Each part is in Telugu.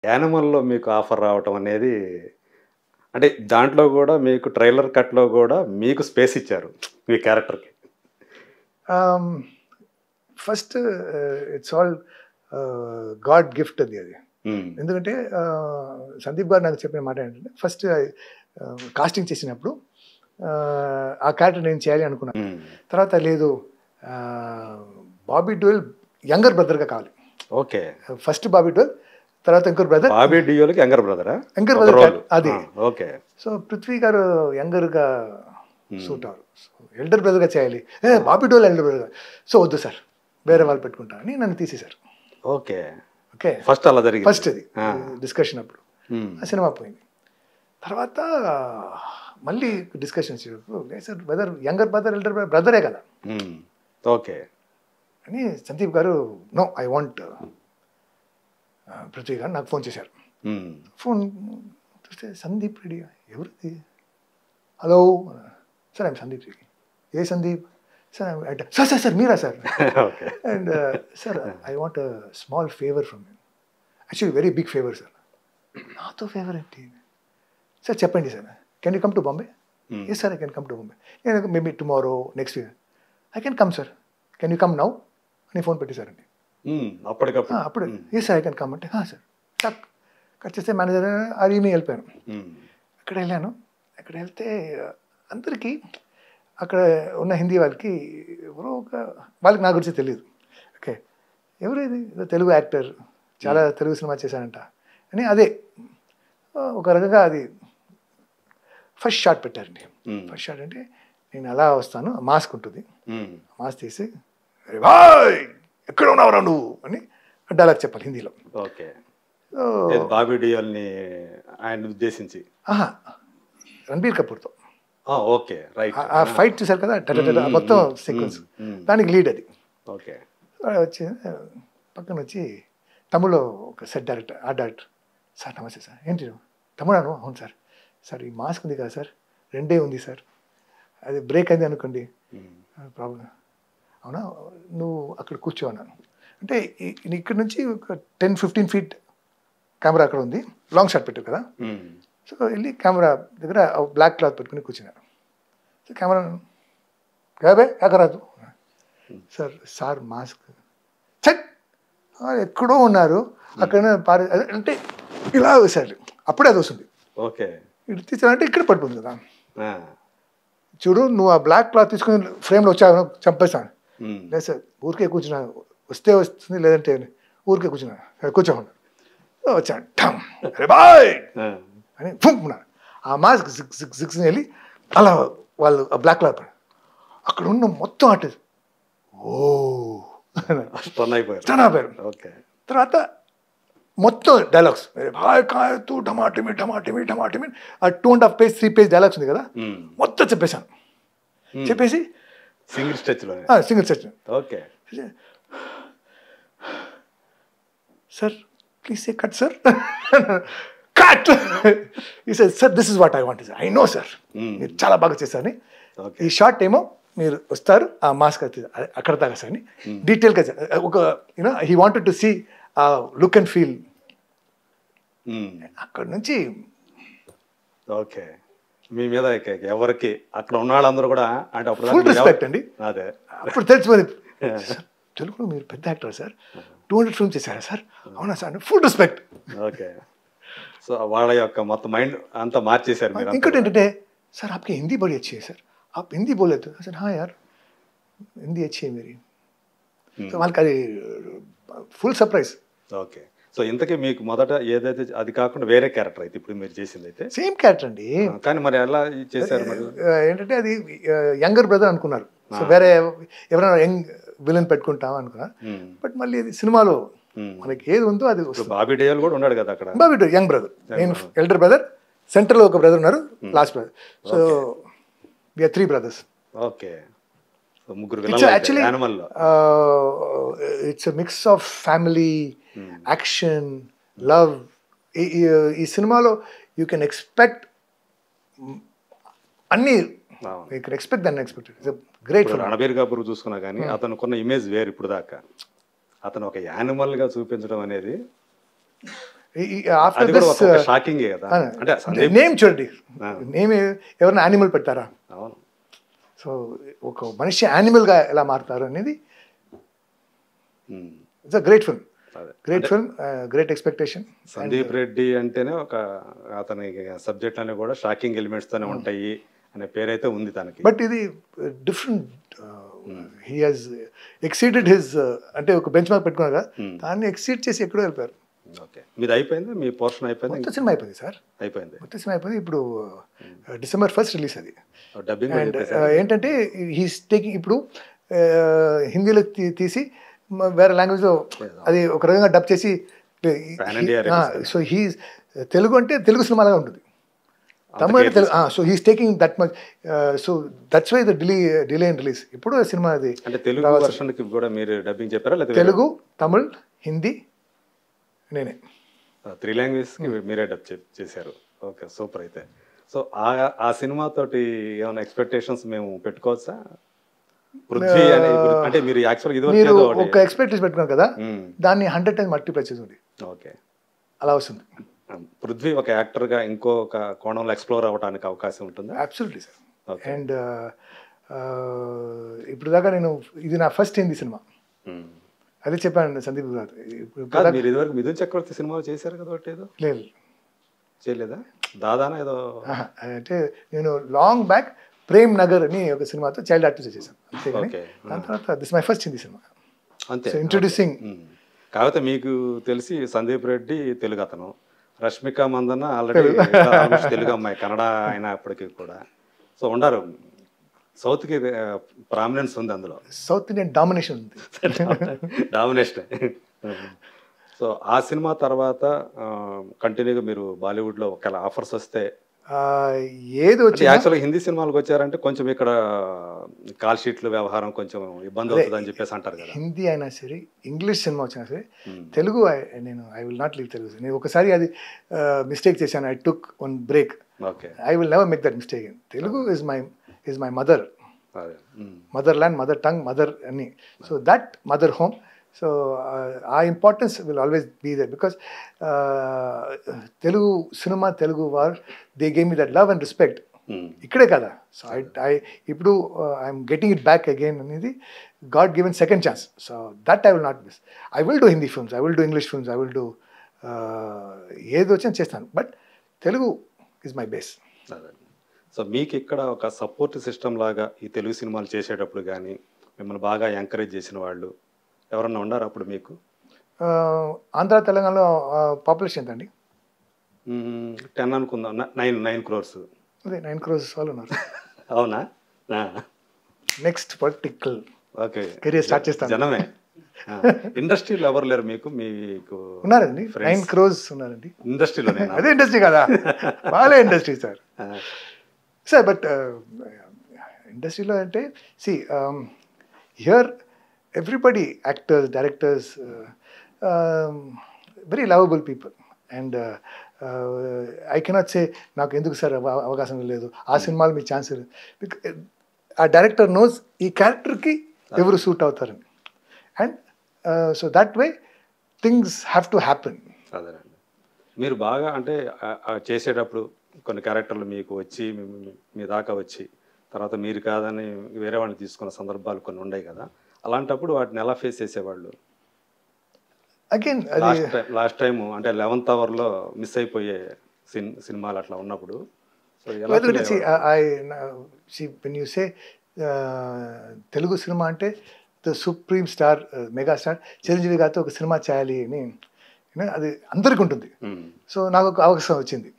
యానిమల్‌లో మీకు ఆఫర్ రావటం అనేది అంటే దాంట్లో గూడా మీకు ట్రైలర్ కట్‌లో గూడా మీకు స్పేస్ ఇచ్చారు. మీ క్యారెక్టర్‌కి. ఆహ్, first it's all God gift అది. హ్మ్. ఎందుకంటే సందీప్ గారు నాకు చెప్పిన మాట ఏంటంటే ఫస్ట్ కాస్టింగ్ చేసినప్పుడు ఆ క్యారెక్టర్ నేను చేయాలి అనుకున్నాను. హ్మ్. తర్వాత లేదు ఆహ్, బాబీ డోయల్ యంగర్ బ్రదర్‌గా కావాలి. ఓకే. ఫస్ట్ బాబీ డోయల్, తర్వాత ఇంకొక బ్రదర్. బాబీ డియోల్‌కి యంగర్ బ్రదరా? యంగర్ ఒక బ్రదర్ రోల్. అది. ఓకే. సో పృథ్వీ గారు యంగర్‌గా హ్మ్. సూట్ అవ్వరు. సో ఎల్డర్ బ్రదర్‌గా చేయాలి. Bobby dual elder brother. So వద్దు సార్, వేరే వాళ్ళు పెట్టుకుంటా అని నన్ను తీసేశారు. ఓకే. ఓకే. ఫస్ట్ అలా జరిగింది. ఫస్ట్ అది ఆ! డిస్కషన్ అప్పుడు. హ్మ్. ఆ సినిమా పోయింది. తర్వాత మళ్ళీ డిస్కషన్ వచ్చినప్పుడు లేదు sir, brother younger brother elder బ్రదరే కదా హ్మ్. ఓకే. అని సందీప్ గారు నో ఐ వాంట్ పృథ్వీ గారు నాకు ఫోన్ చేశారు. హ్మ్. ఫోన్ చూస్తే సందీప్ రెడ్డి ఎవరిది? Hello sir I'm Sandeep Reddy. ఏ Sandeep? Sir sir sir sir మీరా sir? Okay. And sir I want small favour from you. Actually very big favour sir. నాతో ఫేవర్ ఏంటి సార్? చెప్పండి sir. Can you come to Bombay? Hmm. Yes sir I can come to Bombay. నేను maybe tomorrow next week I can come sir. Can you come now అని ఫోన్ పెట్టేశారండి. హ్మ్. అప్పటికప్పుడు. అప్పుడు హ్మ్. Yes sir I can come అంటే సార్ టక్ కట్ చేస్తే మేనేజర్ అడిగి వెళ్ళిపోయాను. హ్మ్. అక్కడ వెళ్ళాను. అక్కడ వెళ్తే అందరికీ అక్కడ ఉన్న హిందీ వాళ్ళకి ఎవరో వాళ్ళకి నా గురించి తెలియదు. ఓకే, ఎవరు ఇది? ఏదో తెలుగు యాక్టర్, చాలా తెలుగు సినిమా చేశానంట అని. అదే ఒక రకంగా అది ఫస్ట్ షాట్ పెట్టారండి. హ్మ్. ఫస్ట్ షాట్ అంటే నేను అలా వస్తాను, మాస్క్ ఉంటుంది. హ్మ్. మాస్క్ తీసి "అరే భాయ్ ఎక్కడ ఉన్నావురా నువ్వు" అని డైలాగ్ చెప్పాలి హిందీలో. ఓకే. సో ఏది బాబీ డియోల్‌ని ఆయన్ని ఉద్దేశించి. ఆహా, రణబీర్ కపూర్తో ఓకే. రైట్. ఆ ఫైట్ చూసారు కదా, మొత్తం సీక్వెన్స్, దానికి లీడ్ అది. ఓకే. వచ్చి పక్కన వచ్చి తమిళ్లో ఒక set director, art director, sir నమస్తే సార్, ఏంటి తమిళాను? అవును సార్. సార్ ఈ మాస్క్ ఉంది కదా సార్, 2 ఉంది సార్, అది బ్రేక్ అయింది అనుకోండి ప్రాబ్లం. అవునా, నువ్వు అక్కడ కూర్చో అన్నాను. అంటే ఇక్కడ నుంచి ఒక 10-15 ఫీట్ కెమెరా అక్కడ ఉంది, లాంగ్ షాట్ పెట్టారు కదా. సో వెళ్ళి కెమెరా దగ్గర బ్లాక్ క్లాత్ పెట్టుకుని కూర్చున్నాను. సో కెమెరా కాబే ఎక్కరాదు సార్, సార్ మాస్క్ చెక్ ఎక్కడో ఉన్నారు అక్కడ అంటే ఇలా వేసారు, అప్పుడే అది వస్తుంది. ఓకే. ఇటు తీసానంటే ఇక్కడ పడిపోతుంది కదా. ఆ! చూడు నువ్వు ఆ బ్లాక్ క్లాత్ తీసుకుని ఫ్రేమ్లో వచ్చావు చంపేస్తాను. హ్మ్. లేదు సార్ ఊరికే కూర్చున్నాను, వస్తే వస్తుంది లేదంటే ఊరికే కూర్చున్నాను, కూర్చోమన్నాను. వచ్చాను ఠమ్ అరే బాయ్ ఆ! అని ఫుమ్న్నాను. ఆ మాస్క్ సిక్స్ సిక్స్ సిక్స్ వెళ్ళి అలా వాళ్ళు ఆ బ్లాక్ క్లాత్ అక్కడ ఉన్న మొత్తం ఆర్టిస్ట్ ఓ స్టన్ అయిపోయారు. స్టన్ అయిపోయారు. ఓకే. తర్వాత మొత్తం డైలాగ్స్ భాయ్ కాయ తూ టమాటమి టమాటమి టమాటమి ఆ 2.5 పేజ్ 3 పేజ్ డైలాగ్స్ ఉంది కదా, హ్మ్. మొత్తం చెప్పేశాను. చెప్పేసి సింగిల్ స్ట్రెచ్‌లోనే. Single set okay. Sir please say cut sir. Cut ఈ sir this is what I want. I know sir మీరు చాలా బాగా చేశారని. ఓకే. ఈ షార్ట్ ఏమో మీరు వస్తారు ఆ మాస్క్ అక్కడ దాకా సార్ అని డీటెయిల్గా ఒక you know he wanted to see a look and feel. అక్కడ నుంచి ఓకే. మీ మీద ఎవరికి అక్కడ ఉన్న వాళ్ళందరూ కూడా అంటే అప్పుడు ఫుల్ రెస్పెక్ట్ అండి. అదే. అప్పుడు తెలిసిపోయింది, తెలుగులో మీరు పెద్ద యాక్టర్ సార్, 200 ఫిల్మ్స్ చేశారా సార్? అవునా sir, full respect. Okay. So వాళ్ళ యొక్క మొత్తం మైండ్ అంతా మార్చేశారు మీరు. ఇంకోటి ఏంటంటే सर आपकी हिंदी बड़ी अच्छी है सर, आप हिंदी बोले तो सर हाँ यार हिंदी अच्छी है मेरी. సో వాళ్ళకి అది ఫుల్ సర్ప్రైజ్. ఓకే. సో ఇంతకీ మీకు మొదట ఏదైతే అది కాకుండా వేరే క్యారెక్టర్ అయితే ఇప్పుడు మీరు చేసింది అయితే సేమ్ క్యారెక్టర్ అండి. కానీ మరి ఎలా చేశారు మరి? ఏంటంటే అది యంగర్ బ్రదర్ అనుకున్నారు. సో వేరే ఎవరైనా యంగ్ విలన్ పెట్టుకుంటాం అనుకున్నారు. బట్ మళ్ళీ అది సినిమాలో మనకి ఏది ఉందో అది వస్తుంది. బాబీ డియోల్ కూడా ఉన్నాడు కదా అక్కడ. బాబీ డియోల్ యంగ్ బ్రదర్, నేను ఎల్డర్ బ్రదర్, సెంటర్లో ఒక బ్రదర్ ఉన్నారు, last brother. So we are 3 brothers. Okay. So ముగ్గురు విలన్లు యాక్చువల్లీ యానిమల్లో. It's a mix of family, action, love. ఈ సినిమాలో యూ కెన్ ఎక్స్పెక్ట్ అన్ని, యూ కెన్ ఎక్స్పెక్ట్ దాన్ని expected. It's great film. Ranbir Kapoor చూసుకున్నా కానీ అతనుకున్న ఇమేజ్ వేరు ఇప్పుడు దాకా. అతను ఒక యానిమల్గా చూపించడం అనేది ఆఫ్టర్ అది కూడా దిస్ ఒక షాకింగే కదా. అంటే సందీప్ నేమ్ చూడండి, ఆ, నేమ్ ఎవరైనా యానిమల్ పెడతారా? అవును. సో ఒక మనిషి యానిమల్గా ఎలా మారుతారు అనేది ఉమ్, ఇట్స్ అ గ్రేట్ ఫిల్మ్, అదే గ్రేట్ అంటే film, great expectation. Sandeep Reddy అంటేనే ఒక అతని సబ్జెక్ట్ అనే కూడా షాకింగ్ ఎలిమెంట్స్ తోనే ఉంటాయి అనే పేరైతే ఉంది తనకి. బట్ ఇది different, he has exceeded his, అంటే ఒక బెంచ్ మార్క్ పెట్టుకున్నారు కదా, దాన్ని ఎక్సీడ్ చేసి ఎక్కడో వెళ్ళిపోయారు. ఓకే, మీది అయిపోయింది, మీ పోర్షన్ అయిపోయింది, మొత్తం సినిమా అయిపోయింది సార్, అయిపోయింది. మొత్తం సినిమా అయిపోయింది. ఇప్పుడు December 1st రిలీజ్ అది. డబ్బింగ్ అండ్ ఏంటంటే హీస్ టేకింగ్ ఇప్పుడు హిందీలో తీసి వేరే లాంగ్వేజ్లో అది ఒక రకంగా డబ్ చేసి, Pan India release కదా. సో హీ తెలుగు అంటే తెలుగు సినిమాలాగా ఉంటుంది, తమిళ అంటే Telugu. So he's taking that much, so that's why the delay in release. ఇప్పుడు సినిమా అది అంటే తెలుగు వర్షన్కి కూడా మీరు డబ్బింగ్ చెప్పారా లేదా తెలుగు, తమిళ్, హిందీ నేనే. 3 లాంగ్వేజ్కి మీరే డబ్ చేశారు? Okay, super. అయితే సో ఆ సినిమాతోటి ఏమైనా ఎక్స్పెక్టేషన్స్ మేము పెట్టుకోవచ్చా? పృథ్వీ అనే అంటే మీరు యాక్చువల్గా మీరు ఇదివరకు ఒక ఎక్స్పెక్టేషన్ పెట్టుకున్నారు కదా, దాన్ని 100 times మల్టిప్లై చేస్తుంది, ఓకే, అలా వస్తుంది. పృథ్వీ ఒక యాక్టర్గా ఇంకొక కోణంలో ఎక్స్ప్లోర్ అవ్వడానికి అవకాశం ఉంటుందా? Absolutely sir. ఓకే. అండ్ ఇప్పుడు దాకా నేను, ఇది నా ఫస్ట్ హిందీ సినిమా, అదే చెప్పాను సందీప్ గారు. కాదు, మీరు ఇదివరకు మిథున్ చక్రవర్తి సినిమాలు చేశారు కదా, ఒకటి ఏదో లేదు, చేయలేదా? దాదానా ఏదో. అంటే నేను లాంగ్ బ్యాక్ ప్రేమ్ నగర్ అని ఒక సినిమాతో చైల్డ్ ఆర్టిస్ట్ చేశాను అంతేగాని, ఓకే. దాని తర్వాత this my first Hindi cinema. అంతే. So introducing. కాకపోతే మీకు తెలిసి సందీప్ రెడ్డి తెలుగు అతను, రష్మిక మందన్న ఆల్రెడీ తెలుగు అమ్మాయి, కన్నడ అయినప్పటికీ కూడా. సో ఉండారు, సౌత్కి ప్రామినెన్స్ ఉంది అందులో, సౌత్ ఇండియన్ డామినేషన్ ఉంది. డామినేషన్. సో ఆ సినిమా తర్వాత కంటిన్యూగా మీరు బాలీవుడ్లో ఒకవేళ ఆఫర్స్ వస్తే, ఏది వచ్చి యాక్చువల్గా హిందీ సినిమాలకు వచ్చారంటే కొంచెం ఇక్కడ కాల్ షీట్లు వ్యవహారం కొంచెం ఇబ్బంది అవుతుంది అని చెప్పేసి అంటారు కదా. హిందీ అయినా సరే, ఇంగ్లీష్ సినిమా వచ్చినా సరే, తెలుగు నేను I will not leave Telugu. నేను ఒకసారి అది మిస్టేక్ చేశాను, I took one break. Okay. I will never make that mistake. Telugu is my mother, motherland, mother tongue, mother ani. So that mother home, so our importance will always be there, because Telugu cinema, Telugu war, they gave me that love and respect. Ikkade kada. So I ippudu I'm getting it back again anidi God given second chance. So that I will not miss. I will do Hindi films, I will do English films, I will do ఏది వచ్చినా చేస్తాను, but Telugu is my base. So మీకు ఇక్కడ ఒక సపోర్ట్ సిస్టమ్ లాగా ఈ తెలుగు సినిమాలు చేసేటప్పుడు కానీ మిమ్మల్ని బాగా ఎంకరేజ్ చేసిన వాళ్ళు ఎవరన్నా ఉన్నారు అప్పుడు మీకు? ఆంధ్ర తెలంగాణలో పాపులేషన్ ఎంత అండి? 10 అనుకుందాం, 9 crores. అదే 9 crores వాళ్ళు ఉన్నారు. అవునా? Next political okay, career start చేస్తాను. జనమే. ఇండస్ట్రీలో ఎవరు లేరు మీకు? ఉన్నారండి, 9 crores ఉన్నారండి ఇండస్ట్రీలో. అదే ఇండస్ట్రీ కదా, వాళ్ళే ఇండస్ట్రీ సార్. సార్ బట్ ఇండస్ట్రీలో అంటే see here everybody, actors, directors, very lovable people. And I cannot say నాకు ఎందుకు సార్ అవకాశం లేదు, ఆ సినిమాలు మీ ఛాన్స్ లేదు. ఆ డైరెక్టర్ నోస్ ఈ క్యారెక్టర్కి ఎవరు సూట్ అవుతారని. And so that way things have to happen. అదేనండి, మీరు బాగా అంటే చేసేటప్పుడు కొన్ని క్యారెక్టర్లు మీకు వచ్చి మీ దాకా వచ్చి తర్వాత మీరు కాదని వేరే వాళ్ళని తీసుకున్న సందర్భాలు కొన్ని ఉన్నాయి కదా, అలాంటప్పుడు వాటిని ఎలా ఫేస్ చేసేవాళ్ళు? అగైన్ లాస్ట్ టైం అంటే 11th అవర్లో మిస్ అయిపోయే సినిమాలు అట్లా ఉన్నప్పుడు when you say Telugu cinema అంటే the supreme star, mega star Chiranjeevi గారితో ఒక సినిమా చేయాలి అని అది అందరికి ఉంటుంది. సో నాకు ఒక అవకాశం వచ్చింది,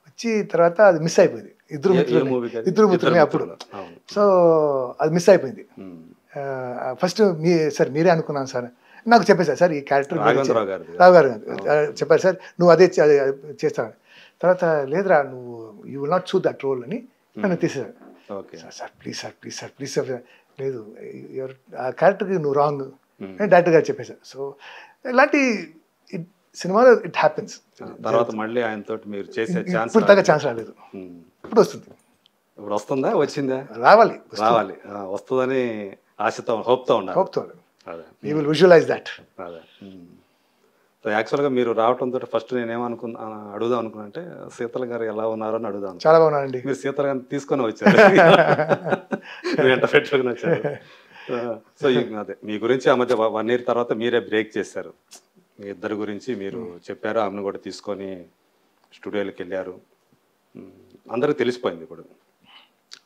వచ్చి తర్వాత అది మిస్ అయిపోయింది. ఇద్దరు మిత్రులు అప్పుడు. సో అది మిస్ అయిపోయింది. ఫస్ట్ సార్ మీరే అనుకున్నాను సార్, నాకు చెప్పేశారు సార్ ఈ క్యారెక్టర్ రావు గారు చెప్పారు సార్ నువ్వు అదే చేస్తావు. తర్వాత లేదురా నువ్వు you will not suit that role అని నన్ను తీసేశారు. Sir please sir please sir please sir, లేదు ఆ క్యారెక్టర్కి నువ్వు రాంగ్ అని డైరెక్టర్ గారు చెప్పేశారు. సో ఇలాంటి సినిమాలో ఇట్ హ్యాపెన్స్. తర్వాత మళ్ళీ ఆయనతో మీరు చేసే ఛాన్స్ ఇప్పుడు దాకా ఛాన్స్ రాలేదు, ఇప్పుడు వస్తుంది. ఇప్పుడు వస్తుందా? వచ్చిందా? రావాలి రావాలి, వస్తుందని ఆశతో హోప్తో ఉన్నారు. హోప్తో యూ విల్ విజువలైజ్ దట్. అదే. సో యాక్చువల్గా మీరు రావడంతో ఫస్ట్ నేనేమనుకున్నా అడుగుదాం అనుకున్నా అంటే శీతల్ గారు ఎలా ఉన్నారో అని అడుగుదాం చాలా బాగున్నానండి. మీరు శీతల్ గారిని తీసుకొని వచ్చారు వెంట పెట్టుకుని వచ్చారు. సో అదే మీ గురించి ఆ మధ్య 1 year తర్వాత మీరే బ్రేక్ చేశారు. మీ ఇద్దరి గురించి మీరు చెప్పారు, ఆమెను కూడా తీసుకొని స్టూడియోకి వెళ్ళారు. అందరికి తెలిసిపోయింది ఇప్పుడు.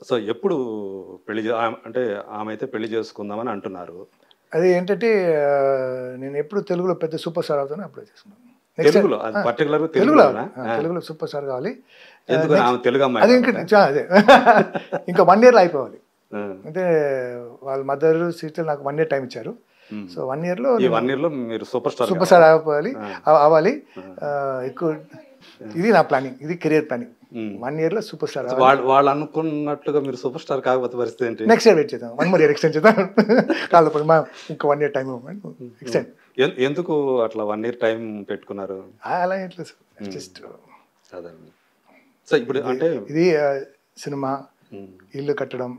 సో ఎప్పుడు అంటే ఆమె అయితే పెళ్లి చేసుకుందామని అంటున్నారు. అది ఏంటంటే నేను ఎప్పుడు తెలుగులో పెద్ద సూపర్ స్టార్ అవుతాను అప్పుడే చేసుకున్నాను. తెలుగులో పర్టికులర్ తెలుగులో సూపర్ స్టార్ కావాలి. ఎందుకు ఆమె తెలుగు అది అమ్మాయి ఇంకా అదే ఇంకా 1 year అయిపోవాలి. అంటే వాళ్ళ మదర్ సీట్లు నాకు 1 year టైం ఇచ్చారు. సో 1 yearలో ఈ 1 year లో మీరు సూపర్ స్టార్ అవ్వాలి. ఎక్కువ ఇది నా ప్లానింగ్, ఇది కెరియర్ ప్లానింగ్. 1 yearలో సూపర్ స్టార్. వాళ్ళు అనుకున్నట్లుగా మీరు సూపర్ స్టార్ కాకపోతే పరిస్థితి ఏంటి? నెక్స్ట్ ఇయర్ వెయిట్ చేద్దాం, 1 more year ఎక్స్టెండ్ చేద్దాం. కాదు ఇంకా 1 year టైం ఎక్స్టెండ్. ఎందుకు అట్లా 1 year టైం పెట్టుకున్నారు? అలా ఏంటి జస్ట్ అదే. సో ఇప్పుడు అంటే ఇది సినిమా, ఇల్లు కట్టడం,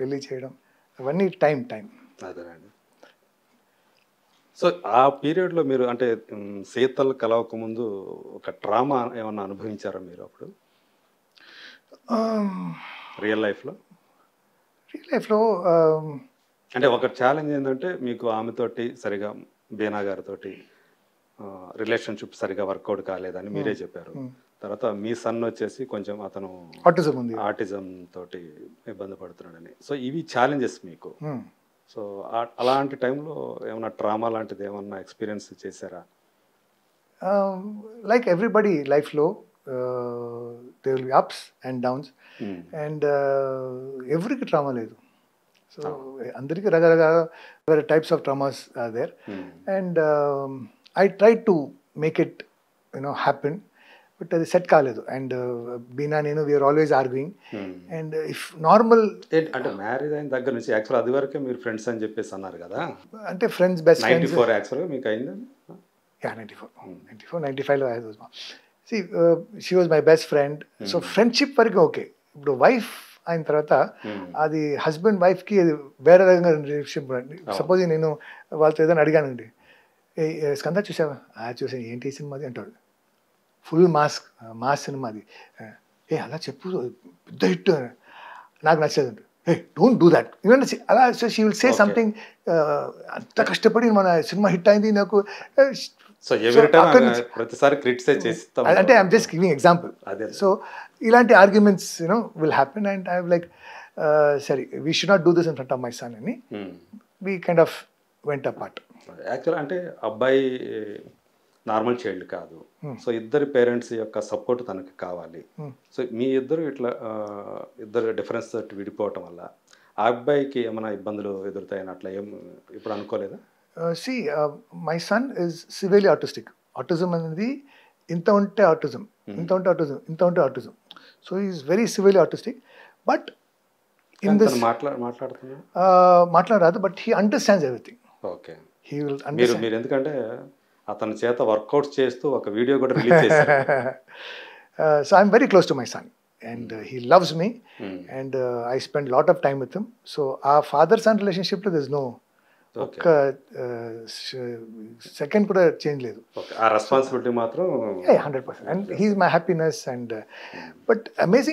పెళ్లి చేయడం, అవన్నీ టైం. అదేనండి. సో ఆ పీరియడ్లో మీరు అంటే శీతల్ కలవక ముందు ఒక డ్రామా ఏమన్నా అనుభవించారా మీరు అప్పుడు రియల్ లైఫ్లో? అంటే ఒక ఛాలెంజ్ ఏంటంటే మీకు ఆమెతోటి సరిగా బీనా గారితో రిలేషన్షిప్ సరిగా వర్కౌట్ కాలేదని మీరే చెప్పారు. తర్వాత మీ సన్ వచ్చేసి కొంచెం అతను ఆటిజం తోటి ఇబ్బంది పడుతున్నాడని. సో ఇవి ఛాలెంజెస్ మీకు. సో అలాంటి టైంలో ఏమన్నా డ్రామా లాంటిది ఏమన్నా ఎక్స్పీరియన్స్ చేశారా? లైక్ ఎవ్రీబడి లైఫ్లో they will be ups and downs, and ఎవరికి డ్రామా లేదు. సో అందరికీ రకరకాల types of dramas are there, and I try to make it happen, but అది సెట్ కాలేదు. అండ్ బీనా నేను we are always arguing. And if normal అంటే మ్యారేజ్ అయిన దగ్గర నుంచి యాక్చువల్ అది వరకే మీరు ఫ్రెండ్స్ అని చెప్పేసి అన్నారు కదా. అంటే ఫ్రెండ్స్, బెస్ట్ ఫ్రెండ్స్. 94 యాక్చువల్గా మీకు అయిందండి? 95లో she was my best friend. So friendship వరకు ఓకే. ఇప్పుడు వైఫ్ అయిన తర్వాత అది హస్బెండ్ వైఫ్కి అది వేరే రకంగా రిలేషన్షిప్. సపోజ్ నేను వాళ్ళతో ఏదైనా అడిగానండి, స్కంద చూసావా? చూసాను. ఏంటి సినిమాది అంటాడు. ఫుల్ మాస్ సినిమా అది. అలా చెప్పు, పెద్ద హిట్. నాకు నచ్చదు. డోంట్ డూ దాట్ అలా. So she will say something. అంత కష్టపడి మన సినిమా హిట్ అయింది నాకు. అంటే I'm just giving example. So ఇలాంటి arguments will happen, and I like సరే we should not do this in front of my son అని we kind of went apart. Actual అంటే అబ్బాయి నార్మల్ చైల్డ్ కాదు. సో ఇద్దరు పేరెంట్స్ యొక్క సపోర్ట్ తనకి కావాలి. సో మీ ఇద్దరు ఇట్లా ఇద్దరు డిఫరెన్స్ తోటి విడిపోవటం వల్ల ఆ అబ్బాయికి ఏమైనా ఇబ్బందులు ఎదురుతాయని అట్లా ఏం ఇప్పుడు అనుకోలేదా? My son is severely autistic. Autism అనేది ఇంత ఉంటే ఆటిజం, ఇంత ఉంటే ఆటిజం, ఇంత ఉంటే autism. So is very severely autistic. But in this మాట్లాడరాదు, but he understands everything. Okay. He will understand. మీరు ఎందుకంటే అతని చేత వర్కౌట్ చేస్తూ ఒక వీడియో కూడా రిలీజ్ చేశారు. So I'm very close to my son, and he loves me, and I spend a lot of time with him. So our father-son relationship లో there's no second కూడా చేంజ్ లేదు. ఆ రెస్పాన్సిబిలిటీ మాత్రం 100%. And he's my happiness, and but amazing